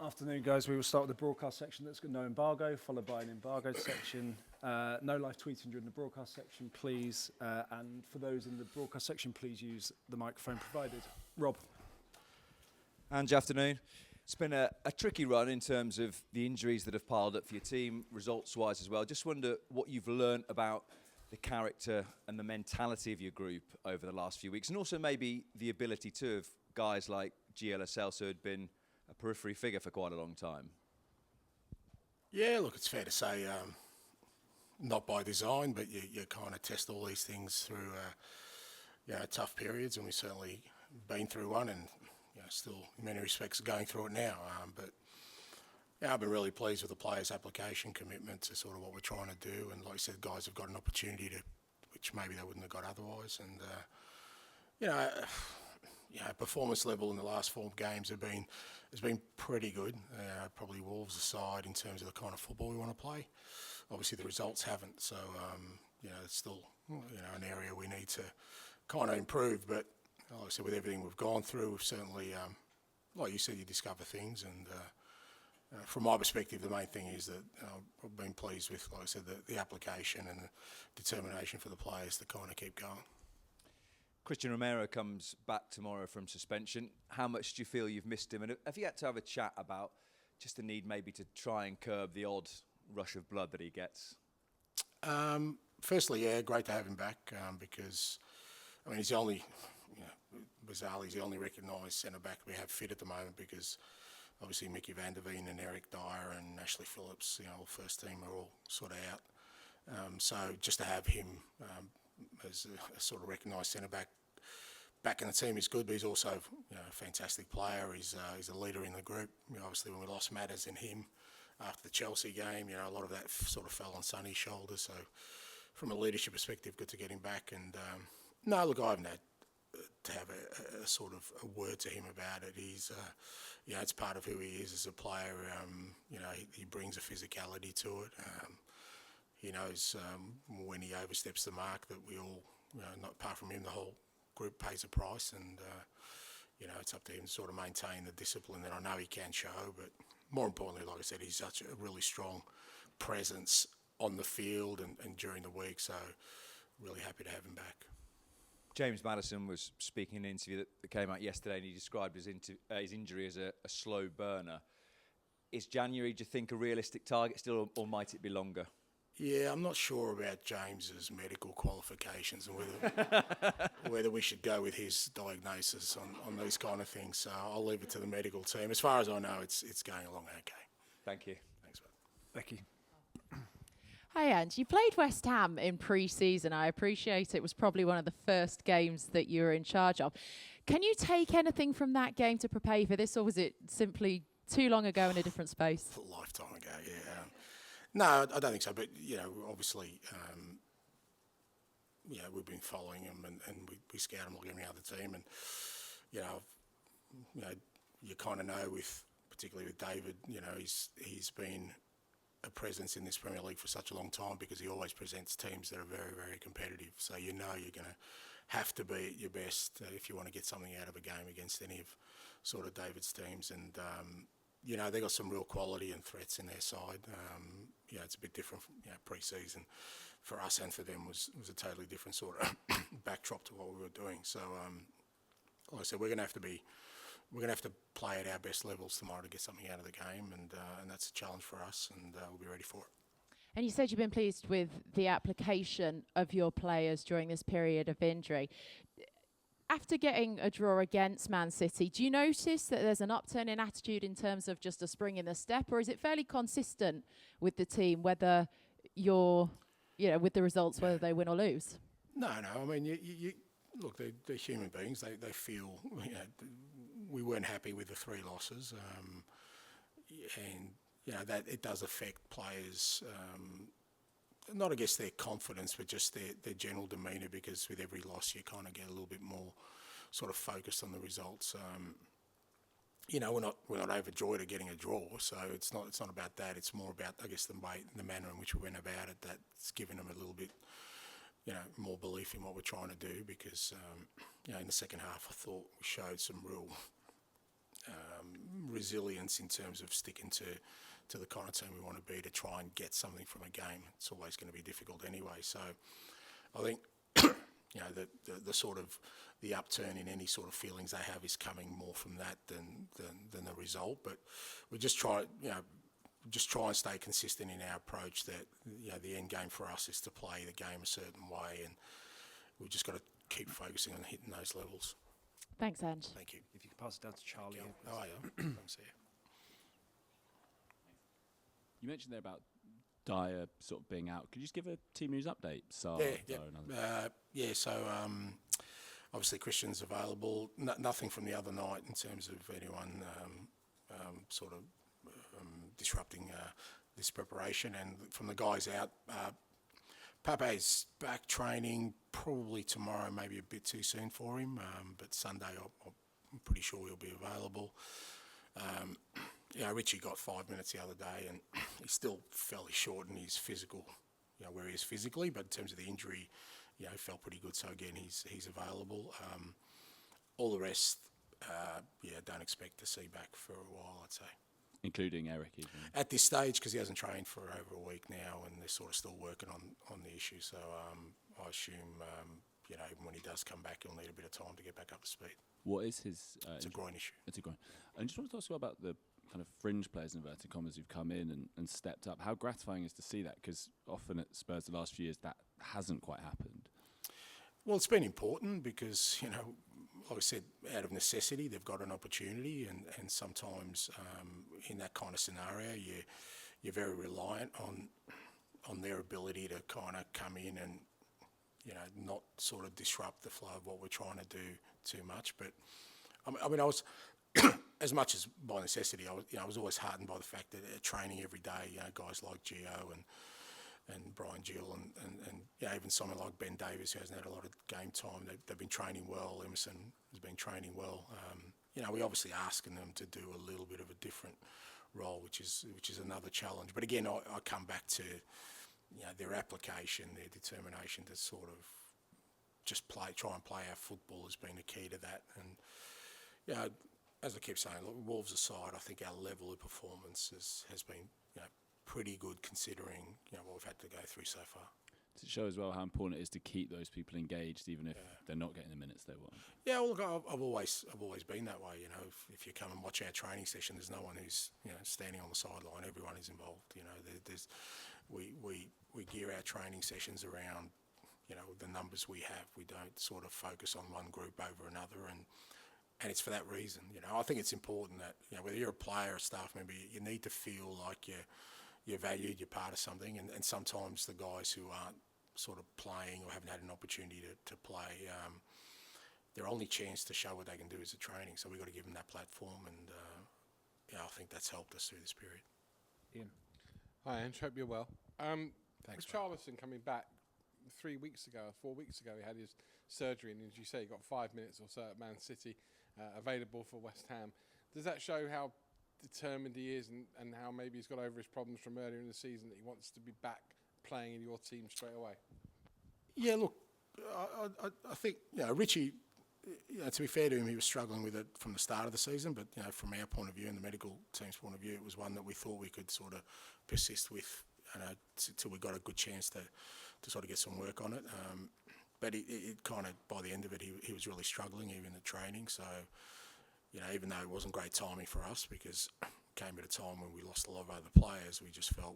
Afternoon, guys. We will start with the broadcast section that's got no embargo, followed by an embargoed section. No live tweeting during the broadcast section, please. And for those in the broadcast section, please use the microphone provided. Rob. Ange, afternoon. It's been a tricky run in terms of the injuries that have piled up for your team, results-wise as well. Just wonder what you've learnt about the character and the mentality of your group over the last few weeks, and also maybe the ability too of guys like Gio Lo Celso, who had been a periphery figure for quite a long time. Yeah, look, it's fair to say, not by design, but you kind of test all these things through tough periods, and we've certainly been through one, and still in many respects going through it now. But yeah, I've been really pleased with the players' application, commitment to sort of what we're trying to do, and like I said, guys have got an opportunity to, which maybe they wouldn't have got otherwise, and performance level in the last 4 games has been pretty good. Probably Wolves aside in terms of the kind of football we want to play. Obviously the results haven't, so it's still an area we need to kind of improve. But like I said, with everything we've gone through, we've certainly, like you said, you discover things. And from my perspective, the main thing is that I've been pleased with, like I said, the application and the determination for the players to kind of keep going. Christian Romero comes back tomorrow from suspension. How much do you feel you've missed him? And have you had to have a chat about just the need maybe to try and curb the odd rush of blood that he gets? Firstly, yeah, great to have him back because, I mean, he's the only, bizarrely, he's the only recognised centre-back we have fit at the moment because obviously Mickey van der Veen and Eric Dyer and Ashley Phillips, all first team are all sort of out. So just to have him as a sort of recognised centre-back back in the team is good, but he's also a fantastic player. He's a leader in the group. Obviously, when we lost Maddison, him after the Chelsea game, a lot of that sort of fell on Sonny's shoulders. So, from a leadership perspective, good to get him back. And no, look, I haven't had to have a sort of a word to him about it. He's, it's part of who he is as a player. He brings a physicality to it. He knows when he oversteps the mark that we all, not apart from him, the whole group pays a price, and it's up to him to sort of maintain the discipline that I know he can show. But more importantly, like I said, he's such a really strong presence on the field and during the week. So really happy to have him back. James Maddison was speaking in an interview that came out yesterday, and he described his injury as a slow burner. Is January, do you think, a realistic target still, or might it be longer? Yeah, I'm not sure about James's medical qualifications and whether we should go with his diagnosis on these kind of things. So I'll leave it to the medical team. As far as I know, it's going along okay. Thank you. Thanks, mate. Becky. Hi, Ange. You played West Ham in pre-season. I appreciate it was probably one of the first games that you were in charge of. Can you take anything from that game to prepare for this, or was it simply too long ago in a different space? A lifetime ago, yeah. No, I don't think so. But, obviously, we've been following him and we scout him like every other team. And, you kind of know particularly with David, he's been a presence in this Premier League for such a long time because he always presents teams that are very, very competitive. So you're going to have to be at your best if you want to get something out of a game against any of sort of David's teams. And, they've got some real quality and threats in their side. It's a bit different from pre-season for us, and for them was a totally different sort of backdrop to what we were doing. So, like I said, we're going to have to play at our best levels tomorrow to get something out of the game, and that's a challenge for us, and we'll be ready for it. And you said you've been pleased with the application of your players during this period of injury. After getting a draw against Man City, do you notice that there's an upturn in attitude in terms of just a spring in the step, or is it fairly consistent with the team, whether you're, with the results, whether they win or lose? No. I mean, you look, they're human beings. They feel, we weren't happy with the 3 losses, and that it does affect players. Not, I guess, their confidence, but just their general demeanour, because with every loss you kind of get a little bit more sort of focused on the results. We're not overjoyed at getting a draw, so it's not about that. It's more about, I guess, the manner in which we went about it that's given them a little bit, more belief in what we're trying to do. Because in the second half, I thought we showed some resilience in terms of sticking to the kind of team we want to be to try and get something from a game. It's always going to be difficult anyway. So I think the sort of the upturn in any sort of feelings they have is coming more from that than the result. But we just try and stay consistent in our approach. That the end game for us is to play the game a certain way, and we've just got to keep focusing on hitting those levels. Thanks, Ange. Thank you. If you could pass it down to Charlie. Oh yeah, thanks. Yeah. You mentioned there about Dyer sort of being out. Could you just give a team news update? So obviously Christian's available. Nothing from the other night in terms of anyone disrupting this preparation. And from the guys out, Pape's back training probably tomorrow, maybe a bit too soon for him, but Sunday I'm pretty sure he'll be available. Richie got 5 minutes the other day, and he's still fairly short in his physical, where he is physically, but in terms of the injury, he felt pretty good. So again, he's available. All the rest, don't expect to see back for a while, I'd say. Including Eric, even? At this stage, because he hasn't trained for over a week now, and they're sort of still working on the issue. So I assume, even when he does come back, he'll need a bit of time to get back up to speed. What is his... it's a groin issue. It's a groin. And I just wanted to ask you about the kind of fringe players, in inverted commas, who've come in and stepped up. How gratifying is to see that? Because often at Spurs the last few years, that hasn't quite happened. Well, it's been important because, like I said, out of necessity, they've got an opportunity, and sometimes in that kind of scenario, you're very reliant on their ability to kind of come in and, not sort of disrupt the flow of what we're trying to do too much. But I mean, I was, as much as by necessity, I was always heartened by the fact that training every day, guys like Gio and Brian Gill and even someone like Ben Davis, who hasn't had a lot of game time, they've been training well. Emerson has been training well. We're obviously asking them to do a little bit of a different role, which is another challenge. But again, I come back to their application, their determination to sort of just try and play our football has been a key to that. And as I keep saying, look, Wolves aside, I think our level of performance has been pretty good considering what we've had to go through so far. To show as well how important it is to keep those people engaged, even if they're not getting the minutes they want. Yeah, well, look, I've always been that way. If you come and watch our training session, there's no one who's standing on the sideline. Everyone is involved. We gear our training sessions around the numbers we have. We don't sort of focus on one group over another, and it's for that reason. I think it's important that whether you're a player or a staff member, you need to feel like you're valued, you're part of something, and sometimes the guys who aren't sort of playing or haven't had an opportunity to play, their only chance to show what they can do is the training. So we've got to give them that platform, and I think that's helped us through this period. Ian. Hi, Ange. Hope you're well. Thanks, Richarlison coming back 4 weeks ago, he had his surgery, and as you say, he got 5 minutes or so at Man City, available for West Ham. Does that show how determined he is, and how maybe he's got over his problems from earlier in the season, that he wants to be back playing in your team straight away? Yeah, look, I think Richie, to be fair to him, he was struggling with it from the start of the season, but from our point of view and the medical team's point of view, it was one that we thought we could sort of persist with till we got a good chance to sort of get some work on it. But it kind of, by the end of it, he was really struggling even at training. So, even though it wasn't great timing for us, because it came at a time when we lost a lot of other players, we just felt,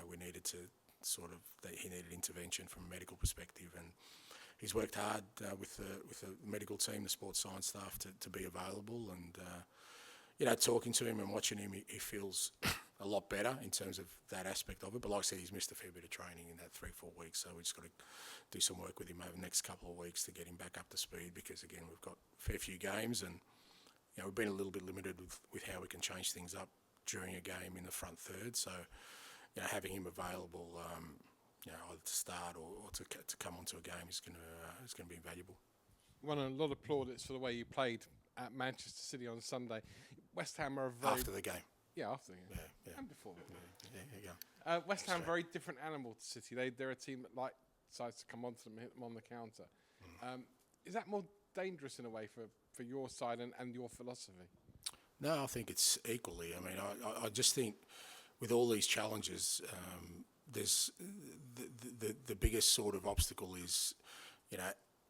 we needed to that he needed intervention from a medical perspective. And he's worked hard with the medical team, the sports science staff, to be available. And, talking to him and watching him, he feels a lot better in terms of that aspect of it. But like I said, he's missed a fair bit of training in that 3-4 weeks, so we just got to do some work with him over the next couple of weeks to get him back up to speed, because again, we've got a fair few games, and we've been a little bit limited with how we can change things up during a game in the front third. So having him available either to start or to come onto a game is going to be invaluable. Won a lot of plaudits for the way you played at Manchester City on Sunday. West Ham are a very... After the game. Yeah, after the game. Yeah. And before the game. Yeah. West Ham, very different animal to City. They're a team that decides to come onto them and hit them on the counter. Is that more dangerous in a way for your side and your philosophy? No, I think it's equally. I mean, I just think with all these challenges, there's the biggest sort of obstacle is,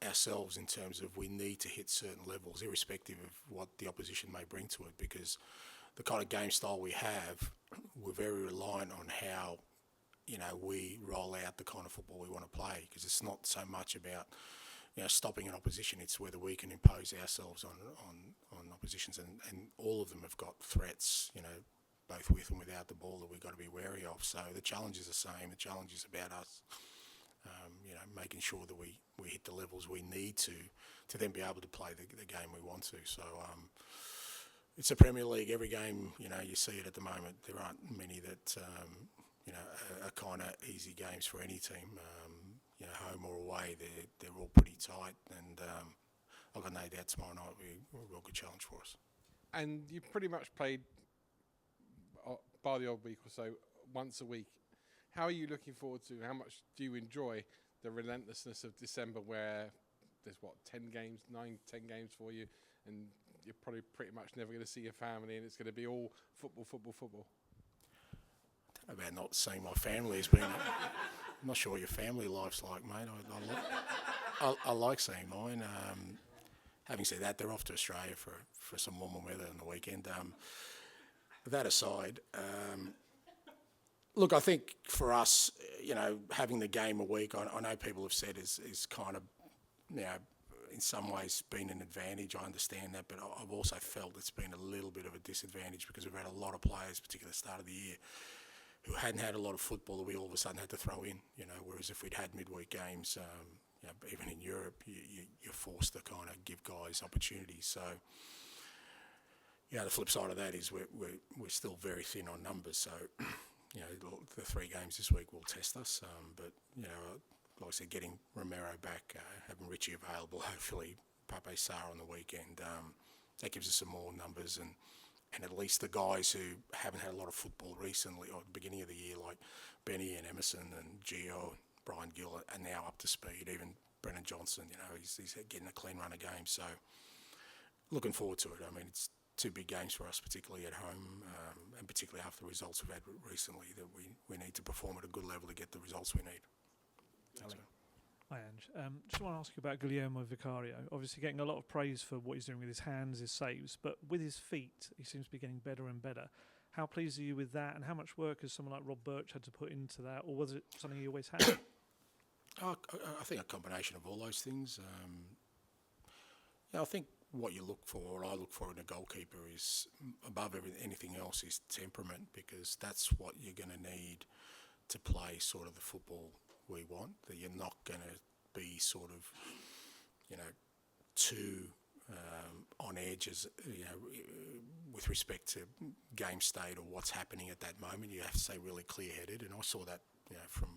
ourselves in terms of we need to hit certain levels, irrespective of what the opposition may bring to it, because the kind of game style we have, we're very reliant on how, we roll out the kind of football we want to play, because it's not so much about, stopping an opposition, it's whether we can impose ourselves on oppositions, and all of them have got threats, both with and without the ball that we've got to be wary of. So the challenge is the same. The challenge is about us, making sure that we hit the levels we need to then be able to play the game we want to. So it's a Premier League. Every game, you see it at the moment. There aren't many that, are kind of easy games for any team. Home or away, they're all pretty tight, and I've got no doubt tomorrow night will be a real good challenge for us. And you pretty much played, bar the odd week or so, once a week. How are you looking forward to, how much do you enjoy the relentlessness of December, where there's 10 games for you, and you're probably pretty much never going to see your family, and it's going to be all football? I don't know about not seeing my family has been. I'm not sure what your family life's like, mate. I like seeing mine. Having said that, they're off to Australia for some warmer weather on the weekend. That aside, look, I think for us, having the game a week, I know people have said is kind of, in some ways been an advantage. I understand that, but I've also felt it's been a little bit of a disadvantage because we've had a lot of players, particularly at the start of the year, who hadn't had a lot of football that we all of a sudden had to throw in, whereas if we'd had midweek games, even in Europe, you're forced to kind of give guys opportunities. So, the flip side of that is we're still very thin on numbers. So, the 3 games this week will test us. But, like I said, getting Romero back, having Richie available, hopefully Pape Sarr on the weekend, that gives us some more numbers, and at least the guys who haven't had a lot of football recently, or at the beginning of the year, like Benny and Emerson and Gio, Brian Gill, are now up to speed. Even Brennan Johnson, he's getting a clean run of games. So looking forward to it. I mean, it's 2 big games for us, particularly at home, and particularly after the results we've had recently, that we need to perform at a good level to get the results we need. Hi, Ange. Just want to ask you about Guillermo Vicario. Obviously getting a lot of praise for what he's doing with his hands, his saves, but with his feet, he seems to be getting better and better. How pleased are you with that, and how much work has someone like Rob Birch had to put into that, or was it something he always had? I think a combination of all those things. I think what you look for, or I look for in a goalkeeper, is above anything else is temperament, because that's what you're going to need to play sort of the football we want. That you're not going to be sort of, too on edge as, with respect to game state or what's happening at that moment. You have to stay really clear-headed, and I saw that, from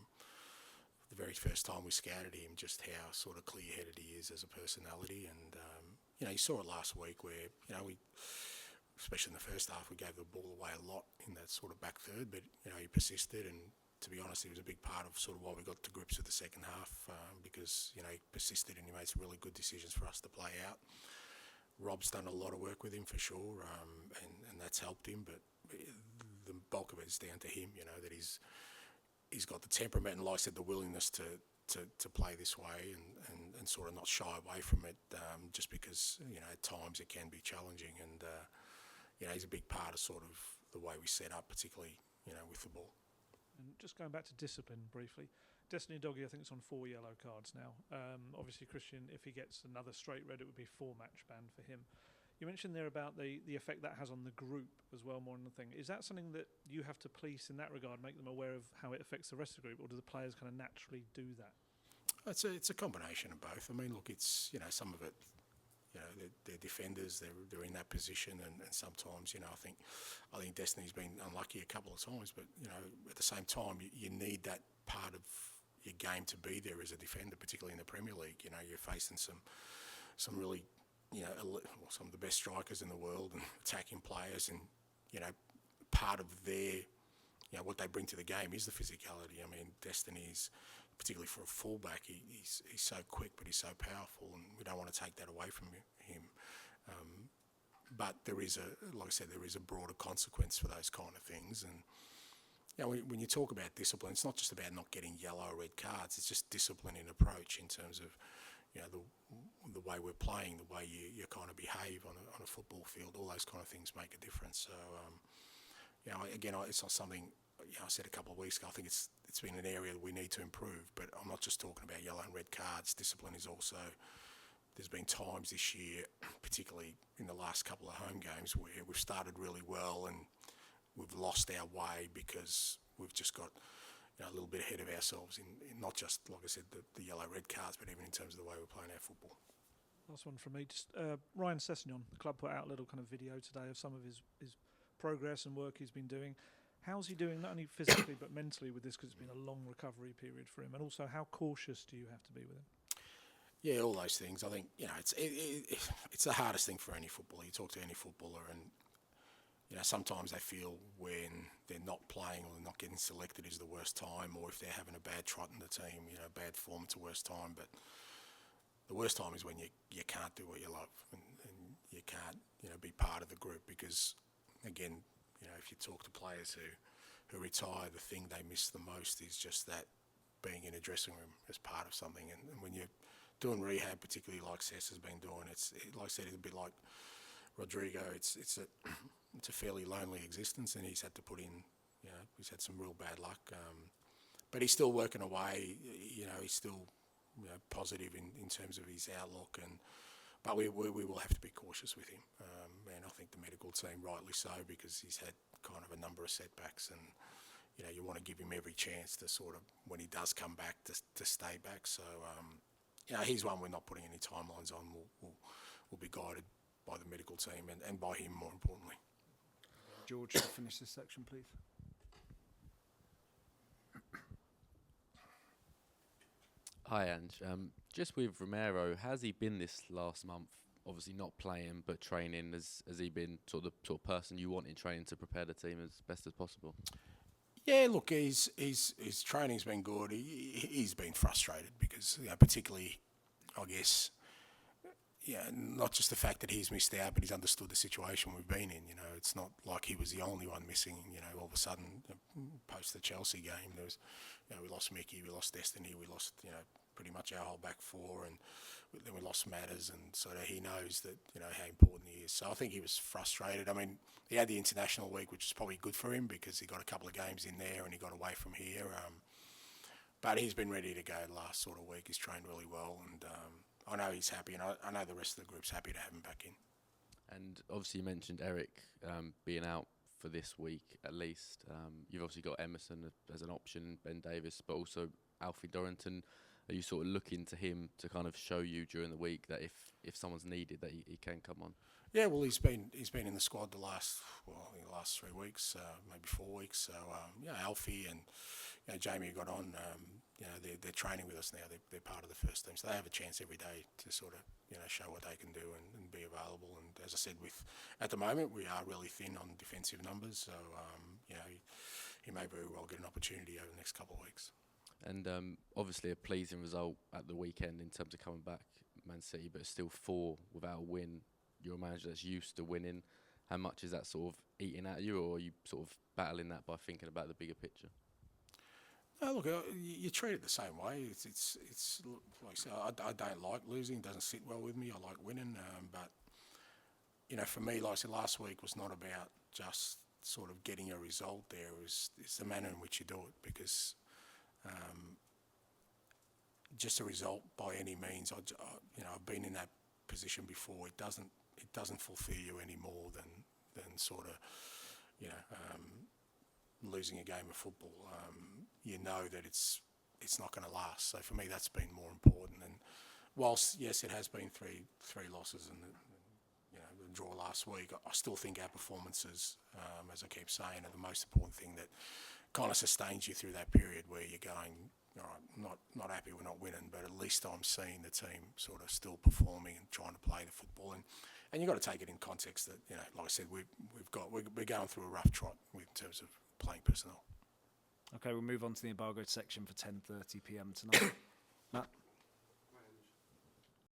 the very first time we scouted him, just how sort of clear-headed he is as a personality. And you saw it last week where we, especially in the first half, we gave the ball away a lot in that sort of back third, but he persisted, and to be honest, he was a big part of sort of why we got to grips with the second half, because he persisted and he made some really good decisions for us to play out. Rob's done a lot of work with him for sure, and that's helped him, but the bulk of it is down to him, that he's got the temperament and, like I said, the willingness to play this way and sort of not shy away from it, just because, at times it can be challenging, and, he's a big part of sort of the way we set up, particularly, with the ball. And just going back to discipline briefly, Destiny Doggy, I think it's on 4 yellow cards now. Obviously, Christian, if he gets another straight red, it would be 4-match ban for him. You mentioned there about the effect that has on the group as well, more than the thing. Is that something that you have to police in that regard, make them aware of how it affects the rest of the group, or do the players kind of naturally do that? It's a combination of both. I mean, look, it's, some of it, they're defenders, they're in that position, and sometimes, I think Destiny's been unlucky a couple of times, but, at the same time, you need that part of your game to be there as a defender, particularly in the Premier League. You're facing some really, some of the best strikers in the world and attacking players, and, part of their, what they bring to the game is the physicality. I mean, Destiny's, particularly for a fullback, he's so quick, but he's so powerful, and we don't want to take that away from him. but there is like I said, there is a broader consequence for those kind of things. And you know, when you talk about discipline, it's not just about not getting yellow or red cards. It's just discipline in approach in terms of, you know, the way we're playing, the way you kind of behave on a football field. All those kind of things make a difference. So, you know, again, it's not something, you know, I said a couple of weeks ago. I think it's been an area that we need to improve. But I'm not just talking about yellow and red cards. Discipline is also. There's been times this year, particularly in the last couple of home games, where we've started really well and we've lost our way because we've just got, you know, a little bit ahead of ourselves in not just, like I said, the yellow red cards, but even in terms of the way we're playing our football. Last one from me. Just Ryan Sessegnon, the club put out a little kind of video today of some of his progress and work he's been doing. How's he doing, not only physically but mentally with this, because it's been a long recovery period for him? And also, how cautious do you have to be with him? Yeah, all those things. I think, you know, it's the hardest thing for any footballer. You talk to any footballer and, you know, sometimes they feel when they're not playing or they're not getting selected is the worst time, or if they're having a bad trot in the team, you know, bad form, it's the worst time. But the worst time is when you can't do what you love and you can't, you know, be part of the group because, again, you know, if you talk to players who retire, the thing they miss the most is just that being in a dressing room as part of something. And when you're doing rehab, particularly like Sess has been doing, like I said, it's a bit like Rodrigo. It's a fairly lonely existence, and he's had to put in, you know, he's had some real bad luck. But he's still working away. You know, he's still, you know, positive in terms of his outlook, but we will have to be cautious with him. And I think the medical team, rightly so, because he's had kind of a number of setbacks, and you know, you want to give him every chance to sort of, when he does come back, to stay back. So. You know, he's one we're not putting any timelines on. We'll be guided by the medical team and by him, more importantly. George, to finish this section, please. Hi, Ange. Just with Romero, has he been this last month? Obviously not playing, but training. Has he been sort of the person you want in training to prepare the team as best as possible? Yeah, look, his training's been good. He's been frustrated because, you know, particularly, I guess, yeah, not just the fact that he's missed out, but he's understood the situation we've been in. You know, it's not like he was the only one missing. You know, all of a sudden, post the Chelsea game, there was, you know, we lost Mickey, we lost Destiny, we lost, you know, pretty much our whole back four, and then we lost Maddison, and so he knows that, you know, how important he is. So I think he was frustrated. I mean, he had the international week, which is probably good for him because he got a couple of games in there and he got away from here. But he's been ready to go the last sort of week. He's trained really well, and I know he's happy, and I know the rest of the group's happy to have him back in. And obviously you mentioned Eric being out for this week at least. You've obviously got Emerson as an option, Ben Davis, but also Alfie Dorrington. Are you sort of looking to him to kind of show you during the week that if someone's needed that he can come on? Yeah, well, he's been in the squad the last 3 weeks, maybe 4 weeks. So yeah, Alfie and, you know, Jamie got on. You know, they're training with us now. They're part of the first team, so they have a chance every day to sort of, you know, show what they can do and be available. And as I said, at the moment we are really thin on defensive numbers, so you know, he may very well get an opportunity over the next couple of weeks. And obviously a pleasing result at the weekend in terms of coming back, Man City, but still 4 without a win. You're a manager that's used to winning. How much is that sort of eating at you, or are you sort of battling that by thinking about the bigger picture? No, look, you treat it the same way. It's like I say, I don't like losing. It doesn't sit well with me. I like winning. But, you know, for me, like I said, last week was not about just sort of getting a result there. It's the manner in which you do it, because just a result by any means, you know, I've been in that position before. It doesn't fulfil you any more than sort of, you know, losing a game of football. You know that it's not going to last. So for me, that's been more important. And whilst yes, it has been three losses and you know, the draw last week, I still think our performances, as I keep saying, are the most important thing that kind of sustains you through that period where you're going, all right, not happy we're not winning, but at least I'm seeing the team sort of still performing and trying to play the football. And you've got to take it in context that, you know, like I said, we're going through a rough trot in terms of playing personnel. Okay, we'll move on to the embargoed section for 10:30 p.m. tonight.